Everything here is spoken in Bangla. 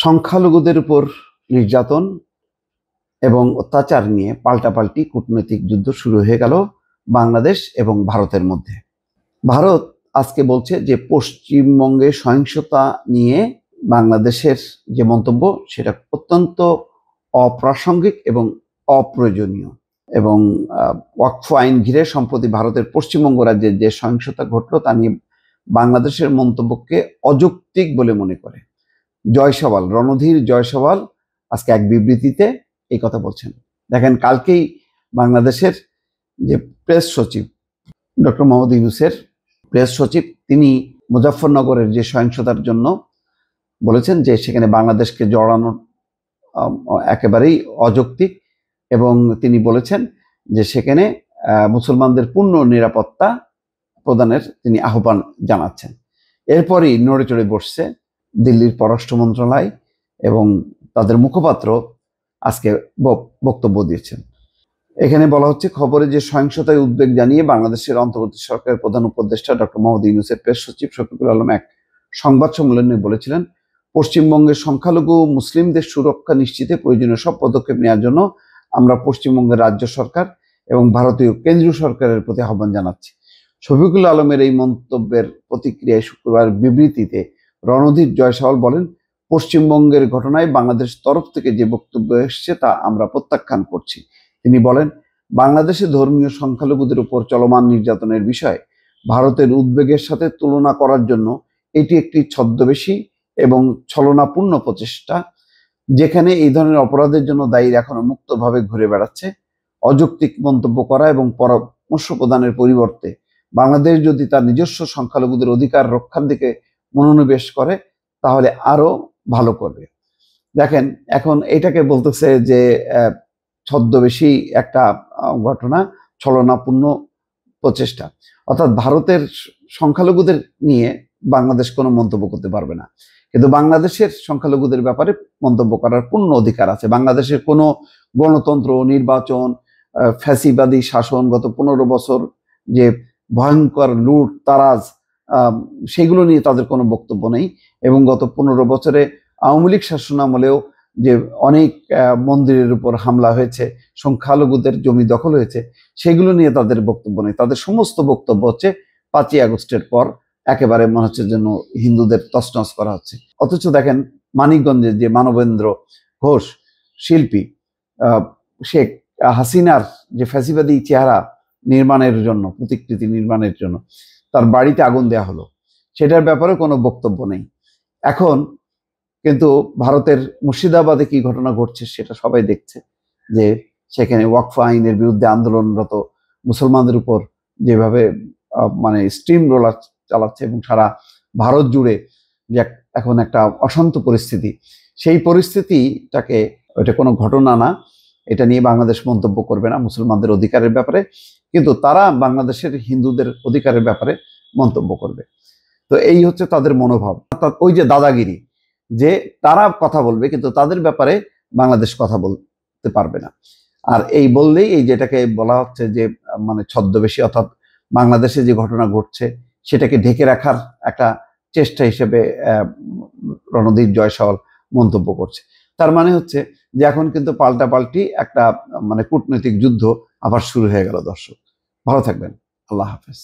সংখ্যালঘুদের উপর নির্যাতন এবং অত্যাচার নিয়ে পাল্টাপাল্টি কূটনৈতিক যুদ্ধ শুরু হয়ে গেল বাংলাদেশ এবং ভারতের মধ্যে। ভারত আজকে বলছে যে পশ্চিমবঙ্গে সহিংসতা নিয়ে বাংলাদেশের যে মন্তব্য সেটা অত্যন্ত অপ্রাসঙ্গিক এবং অপ্রয়োজনীয়। এবং ওয়াকফ আইন ঘিরে সম্প্রতি ভারতের পশ্চিমবঙ্গ রাজ্যে যে সহিংসতা ঘটল তা নিয়ে বাংলাদেশের মন্তব্যকে অযৌক্তিক বলে মনে করে জয়সওয়াল, রণধীর জয়সওয়াল আজকে এক বিবৃতিতে এই কথা বলছেন। দেখেন, কালকেই বাংলাদেশের যে প্রেস সচিব ডক্টর মোহাম্মদ ইউনূসের প্রেস সচিব তিনি মুজাফফরনগরের যে সহিংসতার জন্য বলেছেন যে সেখানে বাংলাদেশকে জড়ানো একেবারেই অযৌক্তিক, এবং তিনি বলেছেন যে সেখানে মুসলমানদের পূর্ণ নিরাপত্তা প্রদানের তিনি আহ্বান জানাচ্ছেন। এরপরই নড়ে চড়ে বসছে দিল্লির পররাষ্ট্র মন্ত্রণালয় এবং তাদের মুখপাত্র আজকে বক্তব্য দিয়েছেন। এখানে বলা হচ্ছে, খবরে যে সহিংসতায় উদ্বেগ জানিয়ে বাংলাদেশের অন্তর্বর্তী সরকারের প্রধান উপদেষ্টা ডক্টর মোহাম্মদ ইউনূসের প্রেস সচিব শফিকুল আলম এক সংবাদ সম্মেলনে বলেছিলেন, পশ্চিমবঙ্গের সংখ্যালঘু মুসলিমদের সুরক্ষা নিশ্চিতে প্রয়োজনীয় সব পদক্ষেপ নেওয়ার জন্য আমরা পশ্চিমবঙ্গের রাজ্য সরকার এবং ভারতীয় কেন্দ্রীয় সরকারের প্রতি আহ্বান জানাচ্ছি। শফিকুল আলমের এই মন্তব্যের প্রতিক্রিয়ায় শুক্রবার বিবৃতিতে রণধীর জয়সওয়াল বলেন, পশ্চিমবঙ্গের ঘটনায় বাংলাদেশ তরফ থেকে যে বক্তব্য এসছে তা আমরা প্রত্যাখ্যান করছি। তিনি বলেন, বাংলাদেশে ধর্মীয় সংখ্যালঘুদের উপর চলমান নির্যাতনের বিষয়ে ভারতের উদ্বেগের সাথে তুলনা করার জন্য এটি একটি ছদ্মবেশী এবং ছলনাপূর্ণ প্রচেষ্টা, যেখানে এই ধরনের অপরাধের জন্য দায়ীরা এখনো মুক্তভাবে ঘুরে বেড়াচ্ছে। অযৌক্তিক মন্তব্য করা এবং পরামর্শ প্রদানের পরিবর্তে বাংলাদেশ যদি তার নিজস্ব সংখ্যালঘুদের অধিকার রক্ষার দিকে মনোনিবেশ করে তাহলে আরো ভালো করবে। দেখেন, এখন এটাকে বলতেছে যে ছদ্মবেশী একটা ঘটনা, ছলনাপূর্ণ প্রচেষ্টা, অর্থাৎ ভারতের সংখ্যালঘুদের নিয়ে বাংলাদেশ কোনো মন্তব্য করতে পারবে না, কিন্তু বাংলাদেশের সংখ্যালঘুদের ব্যাপারে মন্তব্য করার পূর্ণ অধিকার আছে। বাংলাদেশের কোনো গণতন্ত্র, নির্বাচন, ফ্যাসিবাদী শাসন, গত 15 বছর যে ভয়ঙ্কর লুট তারাজ, সেগুলো নিয়ে তাদের কোনো বক্তব্য নেই। এবং গত 15 বছরে আওয়ামী লীগ শাসনামলেও যে অনেক মন্দিরের উপর হামলা হয়েছে, সংখ্যালঘুদের জমি দখল হয়েছে, সেগুলো নিয়ে তাদের বক্তব্য নেই। তাদের সমস্ত বক্তব্য হচ্ছে 5ই আগস্টের পর একেবারে মনে হচ্ছে যেন হিন্দুদের তছনছ করা হচ্ছে। অথচ দেখেন, মানিকগঞ্জের যে মানবেন্দ্র ঘোষ শিল্পী, শেখ হাসিনার যে ফ্যাসিবাদী চেহারা নির্মাণের জন্য, প্রতিকৃতি নির্মাণের জন্য তার বাড়িতে আগুন দেওয়া হলো, সেটার ব্যাপারে কোনো বক্তব্য নেই। এখন কিন্তু ভারতের মুর্শিদাবাদে কি ঘটনা ঘটছে সেটা সবাই দেখছে, যে সেখানে ওয়াকফ আইনের বিরুদ্ধে আন্দোলনরত মুসলমানদের উপর যেভাবে মানে স্টিম রোলার চালাচ্ছে এবং সারা ভারত জুড়ে যে এখন একটা অশান্ত পরিস্থিতি, সেই পরিস্থিতিটাকে, ওইটা কোনো ঘটনা না, এটা নিয়ে বাংলাদেশ মন্তব্য করবে না মুসলমানদের অধিকারের ব্যাপারে, কিন্তু তারা বাংলাদেশের হিন্দুদের অধিকারের ব্যাপারে মন্তব্য করবে। তো এই হচ্ছে তাদের মনোভাব, অর্থাৎ ওই যে দাদাগিরি, যে তারা কথা বলবে কিন্তু তাদের ব্যাপারে বাংলাদেশ কথা বলতে পারবে না। আর এই বললেই এই যেটাকে বলা হচ্ছে যে মানে ছদ্মবেশী, অর্থাৎ বাংলাদেশে যে ঘটনা ঘটছে সেটাকে ঢেকে রাখার একটা চেষ্টা হিসেবে রণধীর জয়সওয়াল মন্তব্য করছে। তার মানে হচ্ছে যে এখন কিন্তু পাল্টাপাল্টি একটা মানে কূটনৈতিক যুদ্ধ আবার শুরু হয়ে গেল। দর্শক, ভালো থাকবেন। আল্লাহ হাফেজ।